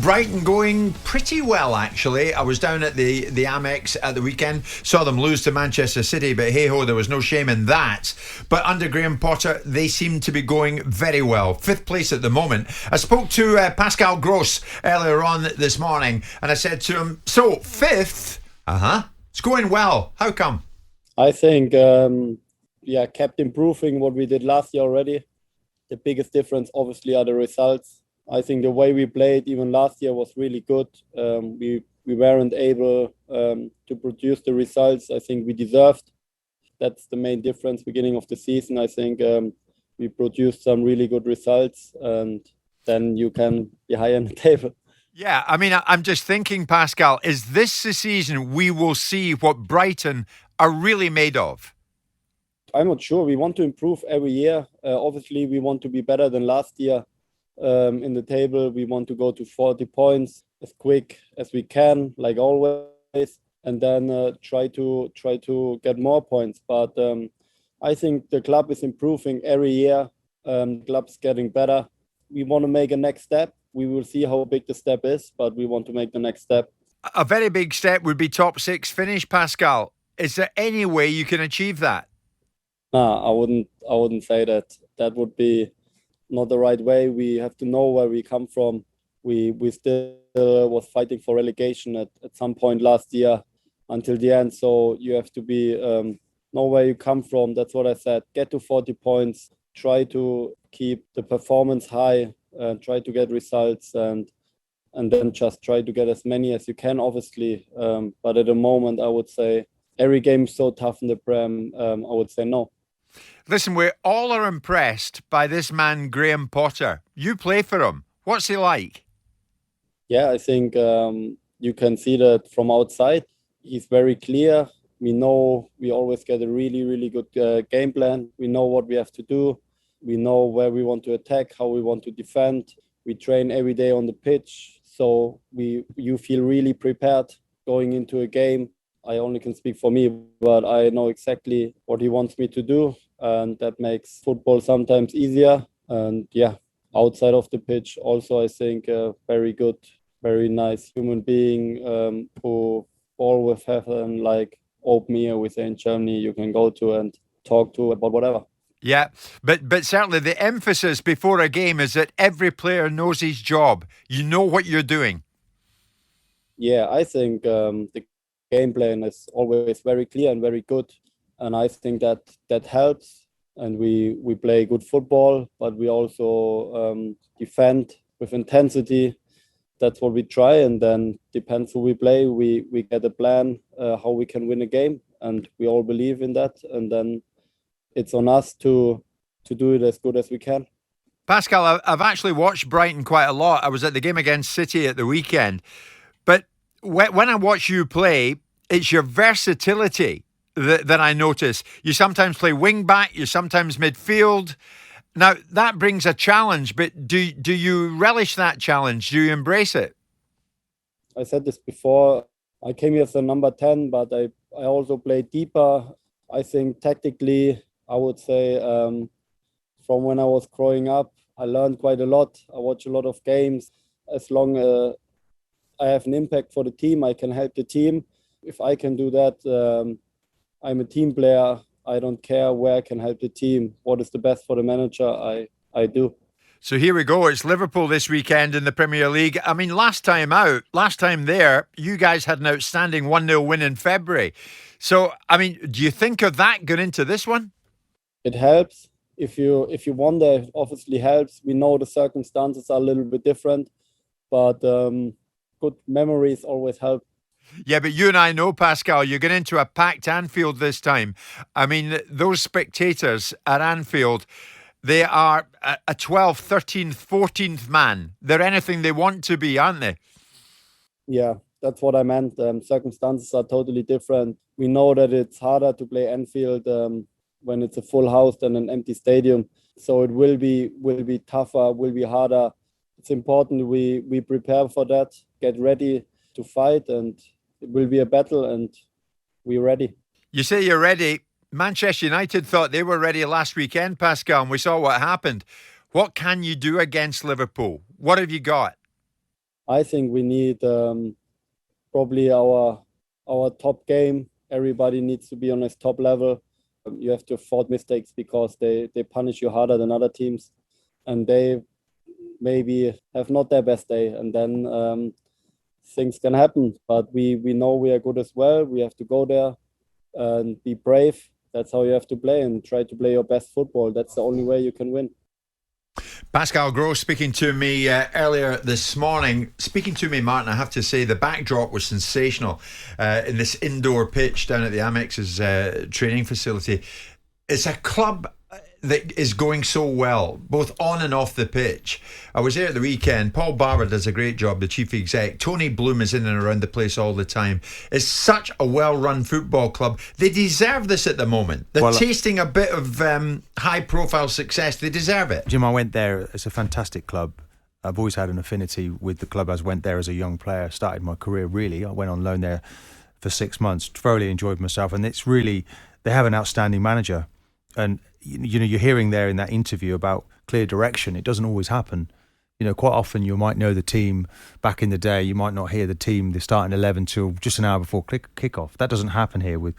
Brighton going pretty well, actually. I was down at the Amex at the weekend, saw them lose to Manchester City, but hey-ho, there was no shame in that. But under Graham Potter, they seem to be going very well. 5th place at the moment. I spoke to Pascal Gross earlier on this morning, and I said to him, so, 5th? It's going well. How come? I think, kept improving what we did last year already. The biggest difference, obviously, are the results. I think the way we played even last year was really good. We weren't able to produce the results I think we deserved. That's the main difference beginning of the season. I think we produced some really good results, and then you can be high on the table. Yeah, I mean, I'm just thinking, Pascal, is this the season we will see what Brighton are really made of? I'm not sure. We want to improve every year. Obviously, we want to be better than last year. In the table, we want to go to 40 points as quick as we can, like always, and then try to get more points. But I think the club is improving every year. The club's getting better. We want to make a next step. We will see how big the step is, but we want to make the next step. A very big step would be top 6 finish, Pascal. Is there any way you can achieve that? I wouldn't say that. That would be not the right way. We have to know where we come from. We still was fighting for relegation at some point last year until the end. So you have to be know where you come from. That's what I said. Get to 40 points. Try to keep the performance high. Try to get results and then just try to get as many as you can, obviously. But at the moment, I would say every game is so tough in the Prem. I would say no. Listen, we all are impressed by this man, Graham Potter. You play for him. What's he like? Yeah, I think you can see that from outside. He's very clear. We know we always get a really, really good game plan. We know what we have to do. We know where we want to attack, how we want to defend. We train every day on the pitch. So you feel really prepared going into a game. I only can speak for me, but I know exactly what he wants me to do. And that makes football sometimes easier. And outside of the pitch, also, I think a very good, very nice human being who always have like open ear, we say in Germany, you can go to and talk to about whatever. Yeah, but certainly the emphasis before a game is that every player knows his job. You know what you're doing. Yeah, I think the game plan is always very clear and very good. And I think that helps. And we play good football, but we also defend with intensity. That's what we try. And then depends who we play. We get a plan how we can win a game. And we all believe in that. And then it's on us to do it as good as we can. Pascal, I've actually watched Brighton quite a lot. I was at the game against City at the weekend. But when I watch you play, it's your versatility that I notice. You sometimes play wing back, you sometimes midfield. Now, that brings a challenge, but do you relish that challenge? Do you embrace it? I said this before. I came here as a number 10, but I also play deeper. I think tactically, I would say from when I was growing up, I learned quite a lot. I watch a lot of games. As long as I have an impact for the team, I can help the team. If I can do that, I'm a team player. I don't care where I can help the team. What is the best for the manager, I do. So here we go. It's Liverpool this weekend in the Premier League. I mean, last time there, you guys had an outstanding 1-0 win in February. So, I mean, do you think of that going into this one? It helps. If you wonder, it obviously helps. We know the circumstances are a little bit different, but good memories always help. Yeah, but you and I know, Pascal, you're getting into a packed Anfield this time. I mean, those spectators at Anfield, they are a 12th, 13th, 14th man. They're anything they want to be, aren't they? Yeah, that's what I meant. Circumstances are totally different. We know that it's harder to play Anfield when it's a full house than an empty stadium. So it will be tougher, will be harder. It's important we prepare for that, get ready to fight, and it will be a battle, and we're ready. You say you're ready. Manchester United thought they were ready last weekend, Pascal, and we saw what happened. What can you do against Liverpool? What have you got? I think we need probably our top game. Everybody needs to be on his top level. You have to afford mistakes because they punish you harder than other teams, and they maybe have not their best day, and then things can happen. But we know we are good as well. We have to go there and be brave. That's how you have to play, and try to play your best football. That's the only way you can win. Pascal Gross speaking to me earlier this morning. Speaking to me, Martin, I have to say the backdrop was sensational in this indoor pitch down at the Amex's training facility. It's a club that is going so well, both on and off the pitch. I was there at the weekend. Paul Barber does a great job, the chief exec. Tony Bloom is in and around the place all the time. It's such a well-run football club. They deserve this at the moment. They're tasting a bit of high-profile success. They deserve it. Jim, I went there. It's a fantastic club. I've always had an affinity with the club. I went there as a young player, started my career really. I went on loan there for 6 months, thoroughly enjoyed myself. And it's really, they have an outstanding manager. And you know, you're hearing there in that interview about clear direction. It doesn't always happen. You know, quite often you might know the team back in the day. You might not hear the team, the starting 11 till just an hour before kick-off. That doesn't happen here with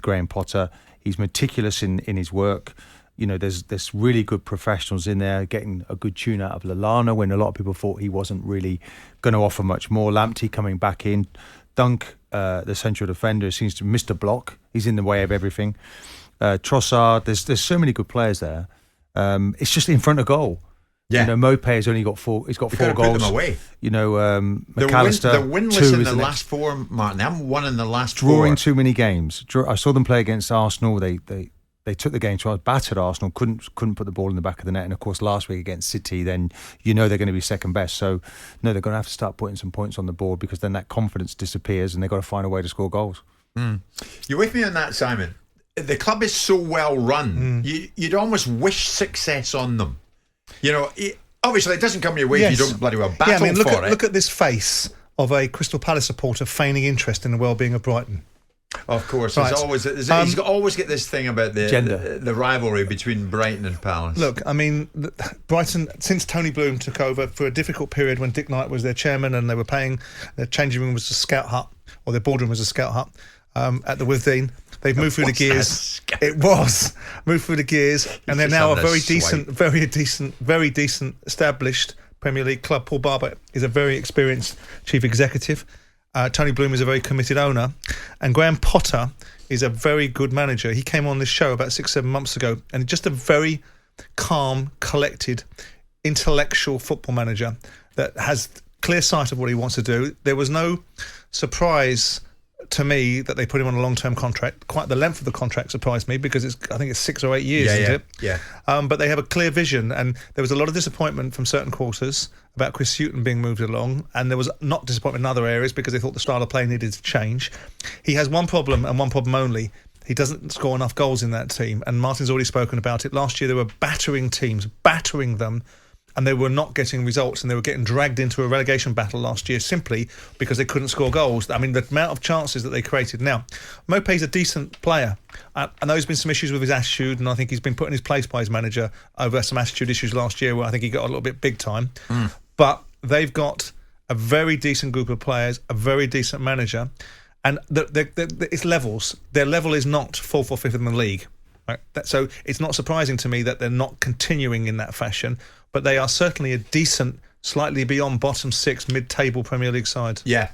Graham Potter. He's meticulous in his work. You know, there's really good professionals in there, getting a good tune out of Lallana when a lot of people thought he wasn't really going to offer much more. Lamptey coming back in. Dunk, the central defender, seems to miss the block. He's in the way of everything. Trossard, there's so many good players there. It's just in front of goal. Yeah. You know, Mope has only got four. He's got 4 goals. Put them away. You know, McAllister. They're winless in the next. last 4, Martin. They haven't won in the last 4. Drawing too many games. I saw them play against Arsenal. They took the game to us, battered Arsenal. Couldn't put the ball in the back of the net. And of course, last week against City, then you know they're going to be second best. So no, they're going to have to start putting some points on the board, because then that confidence disappears, and they've got to find a way to score goals. You're with me on that, Simon? The club is so well run. You'd almost wish success on them. You know, obviously it doesn't come your way if you don't bloody well battle for it. Look at this face of a Crystal Palace supporter feigning interest in the well-being of Brighton. Of course, right. He's always get this thing about the rivalry between Brighton and Palace. Look, I mean, Brighton, since Tony Bloom took over for a difficult period when Dick Knight was their chairman, and they were paying, their changing room was a scout hut, or their boardroom was a scout hut at the Withdean. They've moved through the gears. It was moved through the gears, and they're now a very decent, established Premier League club. Paul Barber is a very experienced chief executive. Tony Bloom is a very committed owner, and Graham Potter is a very good manager. He came on this show about 6-7 months ago, and just a very calm, collected, intellectual football manager that has clear sight of what he wants to do. There was no surprise to me that they put him on a long-term contract. Quite the length of the contract surprised me, because I think it's 6 or 8 years, isn't it? Yeah. But they have a clear vision, and there was a lot of disappointment from certain quarters about Chris Hughton being moved along, and there was not disappointment in other areas because they thought the style of play needed to change. He has one problem, and one problem only. He doesn't score enough goals in that team, and Martin's already spoken about it. Last year they were battering teams, battering them, and they were not getting results, and they were getting dragged into a relegation battle last year simply because they couldn't score goals. I mean, the amount of chances that they created. Now, Mope's a decent player. I know there's been some issues with his attitude, and I think he's been put in his place by his manager over some attitude issues last year where I think he got a little bit big time. But they've got a very decent group of players, a very decent manager, and it's levels. Their level is not 4th or 5th in the league. Right? So it's not surprising to me that they're not continuing in that fashion, but they are certainly a decent, slightly beyond bottom 6 mid-table Premier League side. Yeah.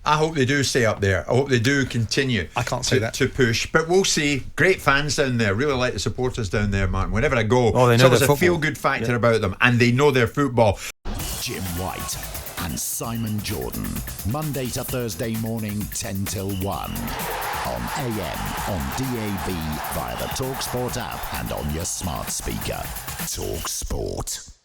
I hope they do stay up there. I hope they do continue. I can't say that. To push, but we'll see. Great fans down there. Really like the supporters down there, Martin. Whenever I go, they know there's a football. feel-good factor about them, and they know their football. Jim White and Simon Jordan, Monday to Thursday morning, 10 till 1. On AM, on DAB, via the talkSPORT app, and on your smart speaker. talkSPORT.